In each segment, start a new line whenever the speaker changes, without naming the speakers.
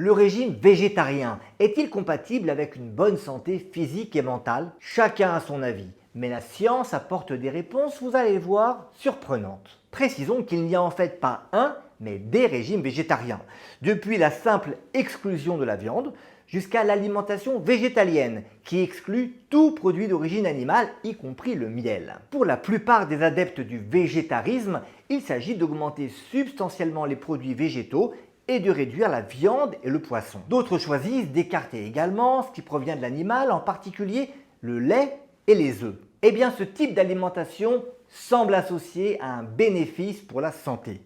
Le régime végétarien est-il compatible avec une bonne santé physique et mentale? Chacun a son avis, mais la science apporte des réponses, vous allez voir, surprenantes. Précisons qu'il n'y a en fait pas un, mais des régimes végétariens, depuis la simple exclusion de la viande jusqu'à l'alimentation végétalienne qui exclut tout produit d'origine animale, y compris le miel. Pour la plupart des adeptes du végétarisme, il s'agit d'augmenter substantiellement les produits végétaux et de réduire la viande et le poisson. D'autres choisissent d'écarter également ce qui provient de l'animal, en particulier le lait et les œufs. Eh bien, ce type d'alimentation semble associé à un bénéfice pour la santé,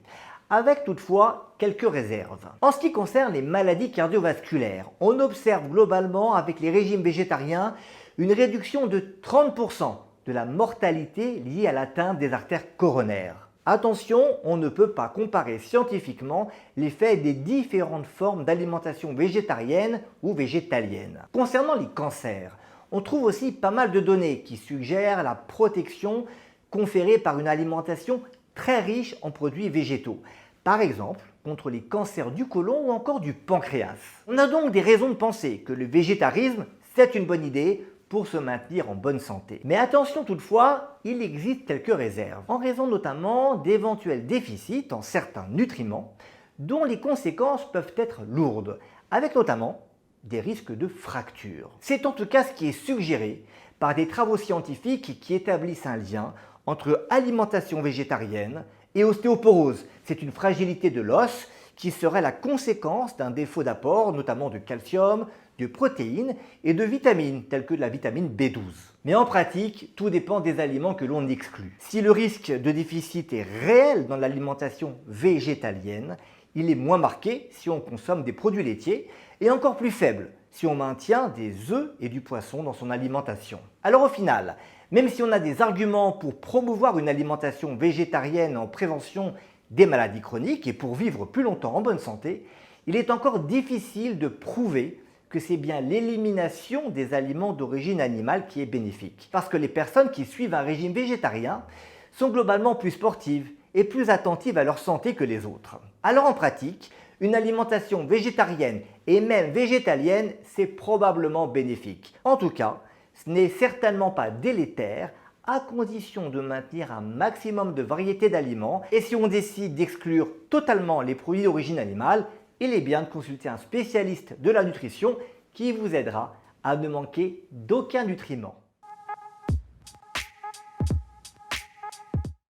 avec toutefois quelques réserves. En ce qui concerne les maladies cardiovasculaires, on observe globalement avec les régimes végétariens une réduction de 30% de la mortalité liée à l'atteinte des artères coronaires. Attention, on ne peut pas comparer scientifiquement l'effet des différentes formes d'alimentation végétarienne ou végétalienne. Concernant les cancers, on trouve aussi pas mal de données qui suggèrent la protection conférée par une alimentation très riche en produits végétaux. Par exemple, contre les cancers du côlon ou encore du pancréas. On a donc des raisons de penser que le végétarisme, c'est une bonne idée pour se maintenir en bonne santé. Mais attention toutefois, il existe quelques réserves, en raison notamment d'éventuels déficits en certains nutriments, dont les conséquences peuvent être lourdes, avec notamment des risques de fractures. C'est en tout cas ce qui est suggéré par des travaux scientifiques qui établissent un lien entre alimentation végétarienne et ostéoporose. C'est une fragilité de l'os qui serait la conséquence d'un défaut d'apport, notamment de calcium, de protéines et de vitamines, telles que de la vitamine B12. Mais en pratique, tout dépend des aliments que l'on exclut. Si le risque de déficit est réel dans l'alimentation végétalienne, il est moins marqué si on consomme des produits laitiers et encore plus faible si on maintient des œufs et du poisson dans son alimentation. Alors au final, même si on a des arguments pour promouvoir une alimentation végétarienne en prévention des maladies chroniques et pour vivre plus longtemps en bonne santé, il est encore difficile de prouver que c'est bien l'élimination des aliments d'origine animale qui est bénéfique. Parce que les personnes qui suivent un régime végétarien sont globalement plus sportives et plus attentives à leur santé que les autres. Alors en pratique, une alimentation végétarienne et même végétalienne, c'est probablement bénéfique. En tout cas, ce n'est certainement pas délétère à condition de maintenir un maximum de variété d'aliments et si on décide d'exclure totalement les produits d'origine animale, il est bien de consulter un spécialiste de la nutrition qui vous aidera à ne manquer d'aucun nutriment.